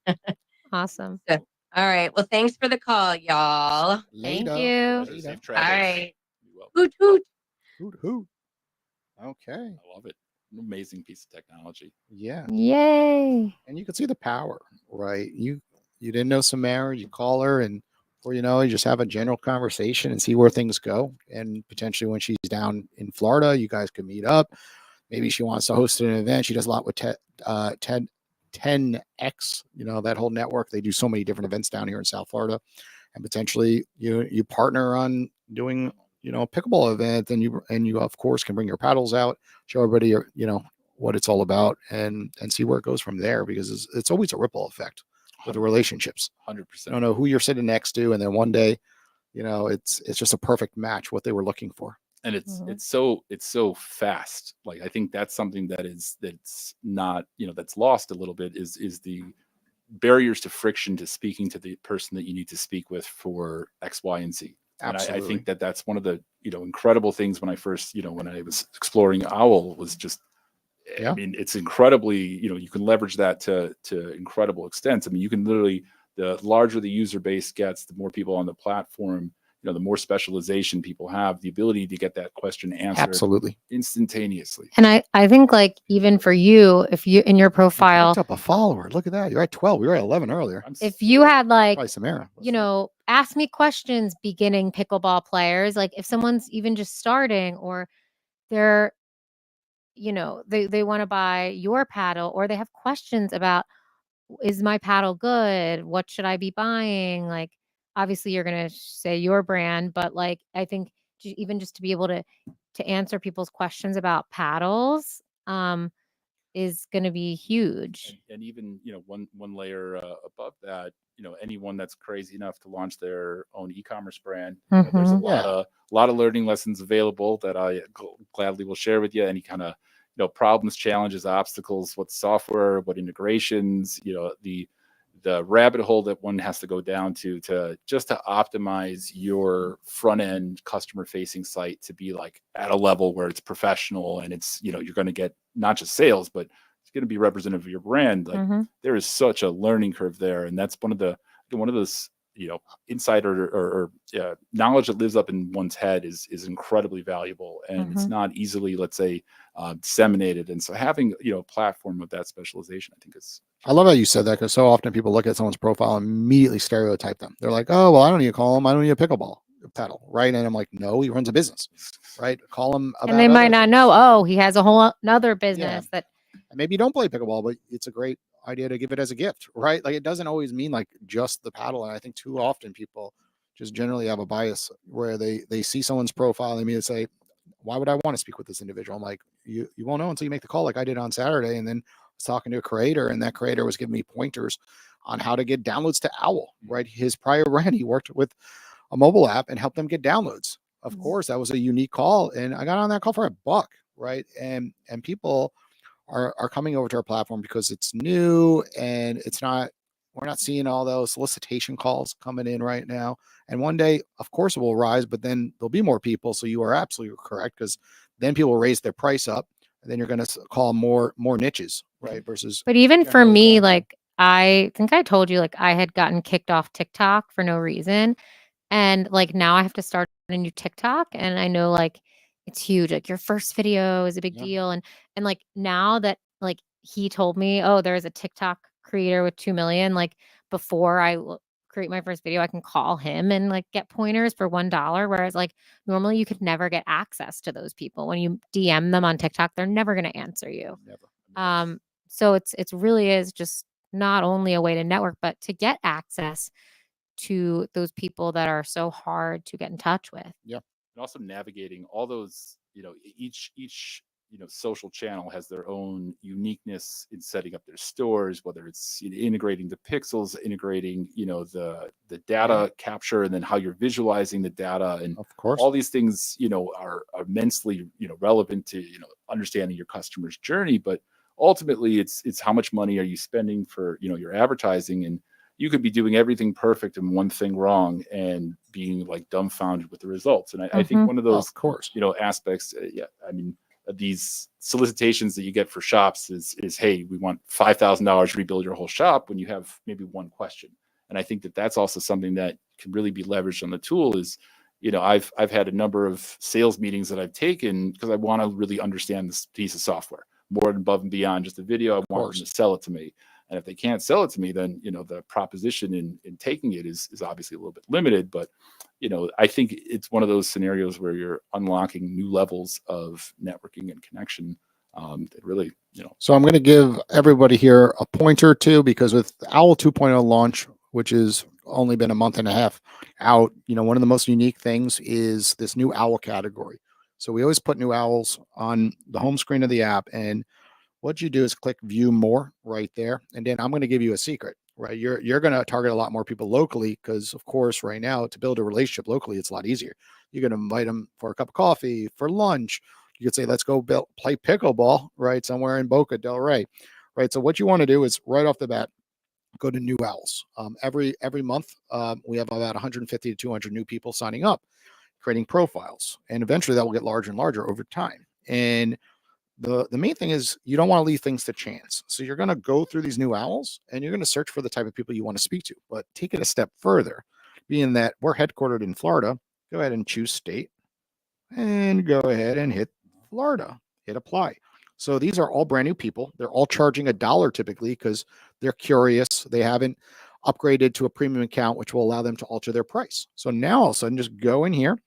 Awesome. So, all right. Well, thanks for the call, y'all. Thank Later. you. Pleasure. Later. Safe All travels. right. You will. Hoot, hoot. Hoot, hoot. Okay. I love it. An amazing piece of technology. Yeah. Yay. And you can see the power, right? You didn't know Samara, you call her, and or you just have a general conversation and see where things go. And potentially when she's down in Florida, you guys can meet up. Maybe she wants to host an event. She does a lot with 10X, that whole network. They do so many different events down here in South Florida. And potentially you partner on doing, a pickleball event, and you of course can bring your paddles out, show everybody, what it's all about, and see where it goes from there, because it's always a ripple effect with the relationships. 100%. You don't know who you're sitting next to, and then one day, it's just a perfect match, what they were looking for. And it's Mhm. it's so fast. Like I think that's something that's not, that's lost a little bit, is the barriers to friction to speaking to the person that you need to speak with for X, Y, and Z. And I Absolutely. think that's one of the incredible things when I first, when I was exploring Owwll, was just, Yeah. I mean, it's incredibly, you can leverage that to incredible extents. I mean, you can literally, the larger the user base gets, the more people on the platform, the more specialization people have, the ability to get that question answered Absolutely. instantaneously. And I think like even for you, if you in your You profile, picked up a follower. Look at that. You're at 12. We were at 11 earlier. if you had like, Probably Samara. ask me questions, beginning pickleball players, like if someone's even just starting, or they're, they want to buy your paddle, or they have questions about, is my paddle good? What should I be buying? Like, obviously you're going to say your brand, but like, I think even just to be able to answer people's questions about paddles, is going to be huge. And even one layer above that, anyone that's crazy enough to launch their own e-commerce brand, there's a Mhm. lot of learning lessons available that I gladly will share with you. Any kind of problems, challenges, obstacles, what software, what integrations, the rabbit hole that one has to go down to just to optimize your front end customer facing site to be like at a level where it's professional, and it's you're going to get not just sales, but it's going to be representative of your brand. Like Mhm. there is such a learning curve there, and that's one of those insider or knowledge that lives up in one's head is incredibly valuable, and it's Mhm. not easily, let's say, disseminated. And so having a platform with that specialization, I think is. I love how you said that, because so often people look at someone's profile and immediately stereotype them. They're like, oh, well, I don't need to call him. I don't need a pickleball paddle. Right. And I'm like, no, he runs a business. Right. Call him about And they might other not things. know, oh, he has a whole another business that. And maybe you don't play pickleball, but it's a great idea to give it as a gift. Right. Like it doesn't always mean like just the paddle. And I think too often people just generally have a bias where they see someone's profile and they immediately say, why would I want to speak with this individual? I'm like, you won't know until you make the call, like I did on Saturday. And then I was talking to a creator, and that creator was giving me pointers on how to get downloads to Owwll, right? His prior brand, he worked with a mobile app and helped them get downloads. Of course, that was a unique call. And I got on that call for $1, right? And people are coming over to our platform because it's new, and we're not seeing all those solicitation calls coming in right now. And one day, of course, it will rise, but then there'll be more people. So you are absolutely correct, because then people will raise their price up, and then you're going to call more niches, right? Versus. But even for generally me, calling them. like I think I told you, like I had gotten kicked off TikTok for no reason. And like now I have to start a new TikTok, and I know like it's huge. Like your first video is a big Yeah. deal. And like now that like he told me, oh, there's a TikTok creator with 2 million, like before I create my first video, I can call him and like get pointers for $1. Whereas like normally you could never get access to those people. When you DM them on TikTok, they're never going to answer you. Never. So it's really is just not only a way to network, but to get access to those people that are so hard to get in touch with. And also navigating all those, each social channel has their own uniqueness in setting up their stores, whether it's integrating the pixels, integrating the data capture, and then how you're visualizing the data, and Of course. all these things are immensely relevant to understanding your customer's journey. But ultimately it's how much money are you spending for your advertising, and you could be doing everything perfect and one thing wrong and being like dumbfounded with the results. And I think one of those Of course. aspects, these solicitations that you get for shops is hey, we want $5,000 to rebuild your whole shop, when you have maybe one question. And I think that that's also something that can really be leveraged on the tool. Is I've had a number of sales meetings that I've taken because I want to really understand this piece of software more and above and beyond just a video. I want them to sell it to me. And if they can't sell it to me, then the proposition in taking it is obviously a little bit limited. But I think it's one of those scenarios where you're unlocking new levels of networking and connection that really So I'm going to give everybody here a pointer too, because with Owwll 2.0 launch, which has only been a month and a half out, one of the most unique things is this new Owwll category. So we always put new Owwlls on the home screen of the app, and what you do is click view more right there. And then I'm going to give you a secret, right? You're going to target a lot more people locally, because of course, right now, to build a relationship locally, it's a lot easier. You're going to invite them for a cup of coffee, for lunch. You could say, let's go play pickleball, right? Somewhere in Boca Del Rey, right? So what you want to do is right off the bat, go to new Owwlls. Every month, we have about 150 to 200 new people signing up, creating profiles. And eventually that will get larger and larger over time. And the main thing is you don't want to leave things to chance. So you're going to go through these new Owwlls and you're going to search for the type of people you want to speak to, but take it a step further. Being that we're headquartered in Florida, go ahead and choose state and go ahead and hit Florida, hit apply. So these are all brand new people. They're all charging $1 typically because they're curious. They haven't upgraded to a premium account, which will allow them to alter their price. So now all of a sudden just go in here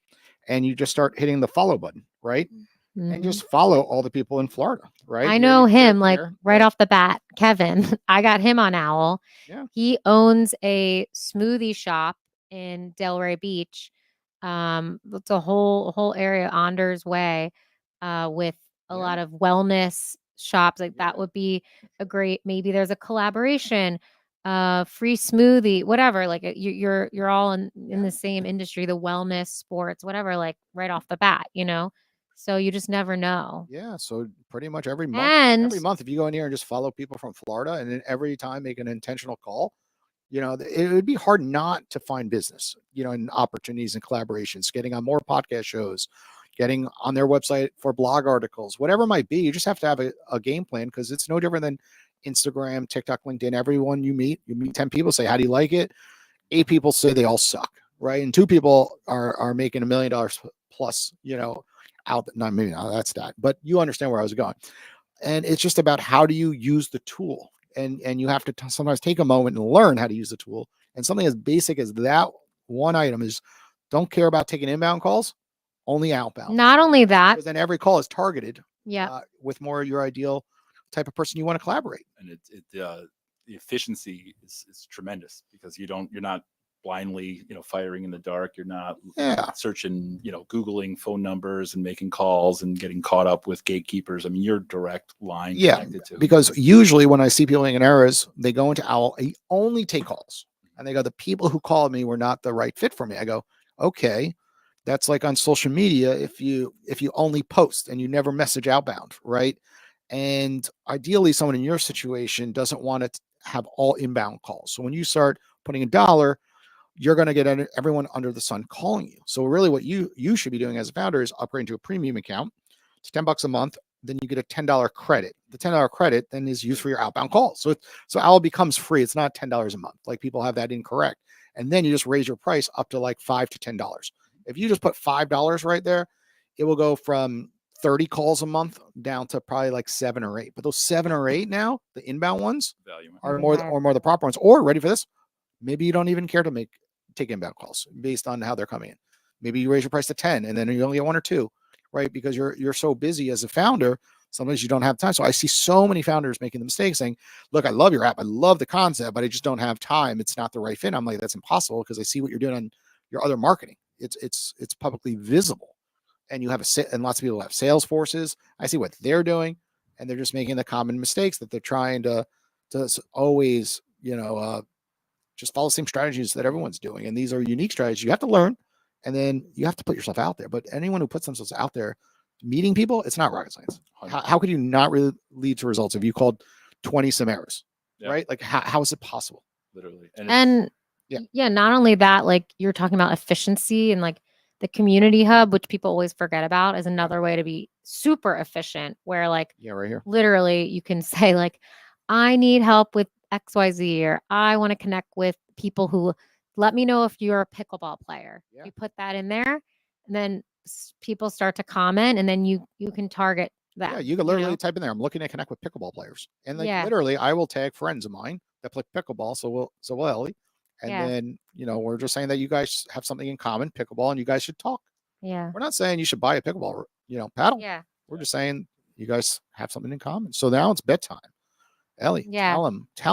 and you just start hitting the follow button, right? And just follow all the people in Florida, right? I know him like right off the bat, Kevin. I got him on Owwll. Yeah. He owns a smoothie shop in Delray Beach. It's a whole area, Anders Way, with a lot of wellness shops. Like that would be a great. Maybe there's a collaboration, free smoothie, whatever. Like you're all in the same industry, the wellness, sports, whatever. Like right off the bat, So you just never know. Yeah. So pretty much every month, if you go in here and just follow people from Florida, and then every time make an intentional call, it would be hard not to find business, and opportunities and collaborations, getting on more podcast shows, getting on their website for blog articles, whatever it might be. You just have to have a game plan, because it's no different than Instagram, TikTok, LinkedIn. Everyone you meet 10 people, say, how do you like it? 8 people say they all suck, right? And 2 people are making $1 million plus, out. Not maybe not that's that, but you understand where I was going. And it's just about how do you use the tool, and you have to sometimes take a moment and learn how to use the tool. And something as basic as that one item is, don't care about taking inbound calls, only outbound. Not only that, because then every call is targeted with more your ideal type of person you want to collaborate. And the efficiency is tremendous, because you're not blindly firing in the dark. You're not searching, Googling phone numbers and making calls and getting caught up with gatekeepers. I mean, you're direct line connected to. Because usually when I see people making errors, they go into Owwll, I only take calls, and they go, the people who called me were not the right fit for me. I go, okay, that's like on social media. If you only post and you never message outbound, right? And ideally someone in your situation doesn't want to have all inbound calls. So when you start putting $1, you're going to get everyone under the sun calling you. So really what you should be doing as a founder is upgrading to a premium account. It's $10 a month. Then you get a $10 credit. The $10 credit then is used for your outbound calls. So Owwll becomes free. It's not $10 a month. Like, people have that incorrect. And then you just raise your price up to like $5 to $10. If you just put $5 right there, it will go from 30 calls a month down to probably like 7 or 8. But those 7 or 8 now, the inbound ones Value. are Maybe more higher. the proper ones. Or ready for this? Maybe you don't even care to take inbound calls based on how they're coming in. Maybe you raise your price to 10 and then you only get 1 or 2, right? Because you're so busy as a founder, sometimes you don't have time. So I see so many founders making the mistake saying, look, I love your app. I love the concept, but I just don't have time. It's not the right fit. I'm like, that's impossible because I see what you're doing on your other marketing. It's publicly visible. And you have and lots of people have sales forces. I see what they're doing, and they're just making the common mistakes that they're trying to always, just follow the same strategies that everyone's doing. And these are unique strategies you have to learn, and then you have to put yourself out there. But anyone who puts themselves out there, meeting people, it's not rocket science. How could you not really lead to results if you called 20 Samaras, right? Like how is it possible? Literally. And yeah, not only that, like you're talking about efficiency and like the community hub, which people always forget about, is another way to be super efficient where like right here, literally you can say like, I need help with XYZ, or I want to connect with people who let me know if you're a pickleball player. You put that in there, and then people start to comment, and then you can target that. Yeah, you can literally type in there, I'm looking to connect with pickleball players. And like literally I will tag friends of mine that play pickleball. So will Ellie. And then, we're just saying that you guys have something in common, pickleball, and you guys should talk. Yeah. We're not saying you should buy a pickleball, paddle. Yeah. We're just saying you guys have something in common. So now it's bedtime. Ellie, tell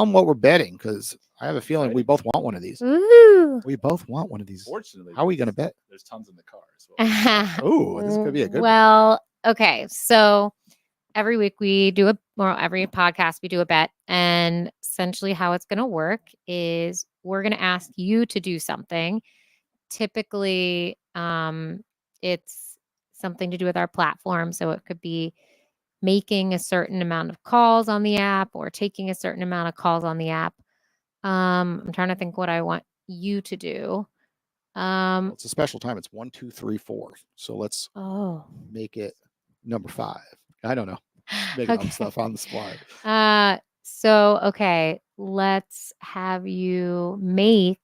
them what we're betting, because I have a feeling we both want one of these. Ooh. We both want one of these. Fortunately, how are we going to bet? There's tons in the car as well. Oh, this could be a good one. Okay. So every week every podcast we do a bet, and essentially how it's going to work is we're going to ask you to do something. Typically, it's something to do with our platform. So it could be making a certain amount of calls on the app or taking a certain amount of calls on the app. I'm trying to think what I want you to do. It's a special time. It's 1, 2, 3, 4. So let's make it number 5. I don't know. Making up stuff on the spot. So okay, let's have you make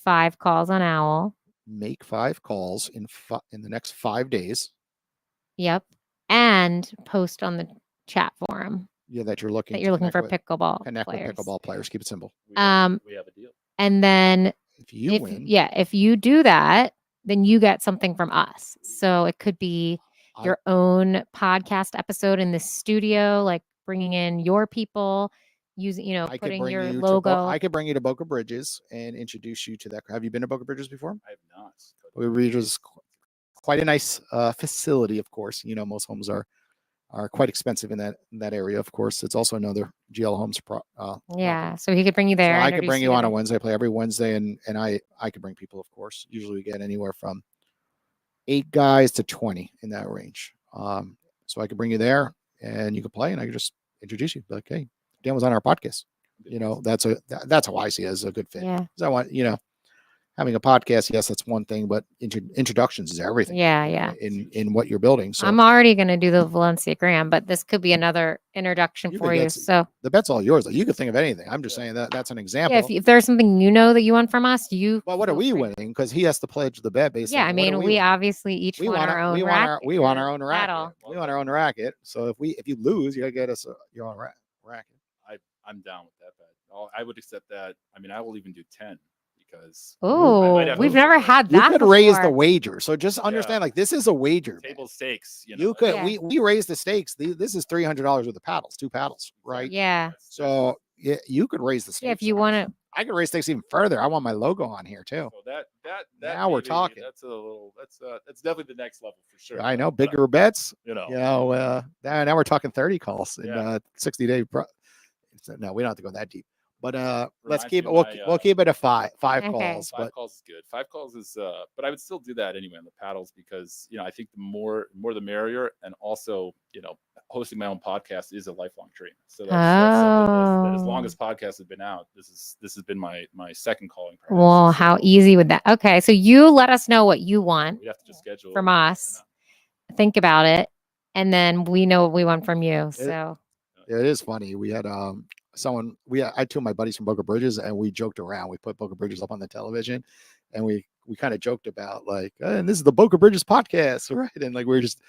5 calls on Owwll. Make 5 calls in the next 5 days. Yep. And post on the chat forum. Yeah, that you're looking for pickleball connect players. with pickleball players. Keep it simple. We have a deal. And then if you win, if you do that, then you get something from us. So it could be your own podcast episode in the studio, like bringing in your people, using, putting your logo. I could bring you to Boca Bridges and introduce you to that. Have you been to Boca Bridges before? I have not. Boca Bridges is quite a nice facility, of course. Most homes are quite expensive in that area. Of course, it's also another GL Homes. So he could bring you there. So I could bring you on a Wednesday. I play every Wednesday, and I could bring people, of course. Usually we get anywhere from 8 guys to 20 in that range. So I could bring you there, and you could play, and I could just introduce you. Be like, hey, Dan was on our podcast. That's how I see it as a good fit. Yeah. Because I want, having a podcast, yes, that's one thing, but introductions is everything. Yeah. In what you're building. So I'm already going to do the Valencia Graham, but this could be another introduction for you. So the bet's all yours. You could think of anything. I'm just saying that's an example. Yeah, if there's something that you want from us, Well, what are we winning? Because he has to pledge the bet based. Yeah, on we obviously each want our own racket. We want our own racket. We want our own racket. So if you lose, you gotta get us your own racket. I'm down with that bet. I would accept that. I mean, I will even do 10. Because we've never had that. You could raise the wager. So just understand, like, this is a wager. Table stakes. You could. We raise the stakes. This is $300 worth of paddles, 2 paddles, right? Yeah. So you could raise the stakes. Yeah, if you want to. I could raise stakes even further. I want my logo on here too. So that now we're talking. That's definitely the next level for sure. I know, bigger bets. Now we're talking 30 calls in 60-day. No, we don't have to go that deep. But let's keep it. We'll keep it a 5 calls. 5 calls is good. 5 calls is. But I would still do that anyway on the paddles because I think the more the merrier, and also hosting my own podcast is a lifelong dream. So that's something that as long as podcasts have been out, this has been my second calling. Perhaps. Well, how easy would that? Okay, so you let us know what you want. We have to just schedule from us. Think about it, and then we know what we want from you. So it is funny. We had I had 2 of my buddies from Boca Bridges, and we joked around. We put Boca Bridges up on the television, and we kind of joked about like, and this is the Boca Bridges podcast, right? And like we were just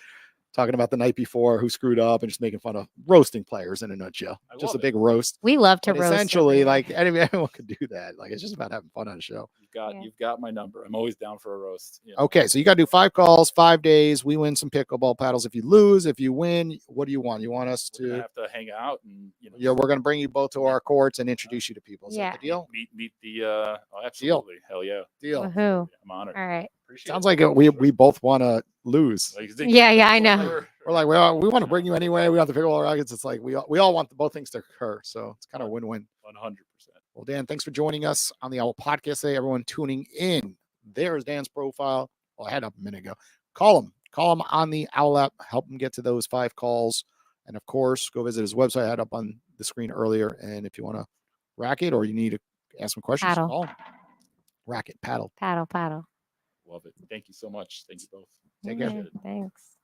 talking about the night before who screwed up and just making fun of roasting players in a nutshell. I Just love a it. big roast. We love to But roast. essentially, everyone. like anyone could do that. Like it's just about having fun on a show. Yeah. You've got my number. I'm always down for a roast. Okay, so you got to do 5 calls, 5 days. We win some pickleball paddles. If you lose, if you win, what do you want? You want us We're gonna to? have to hang out and Yeah, we're going to bring you both to our courts and introduce you to people. Is Yeah. that the deal? meet the oh, absolutely. Hell yeah. Deal. Woohoo. I'm honored. All right. Appreciate Sounds it. like we both want to lose. Like, Yeah, I know. We're like, well, we want to bring you anyway. We want the pickleball rackets. It's like we all want both things to occur. So it's kind of win-win. 100%. Well, Dan, thanks for joining us on the Owwll Podcast today. Everyone tuning in. There's Dan's profile. Well, I had up a minute ago. Call him on the Owwll app. Help him get to those 5 calls. And of course, go visit his website. I had up on the screen earlier. And if you want to racket or you need to ask some questions, Paddle. call him. Racket, paddle. Paddle. Love it. Thank you so much. Thank you both. Take care. Appreciate it. Thanks.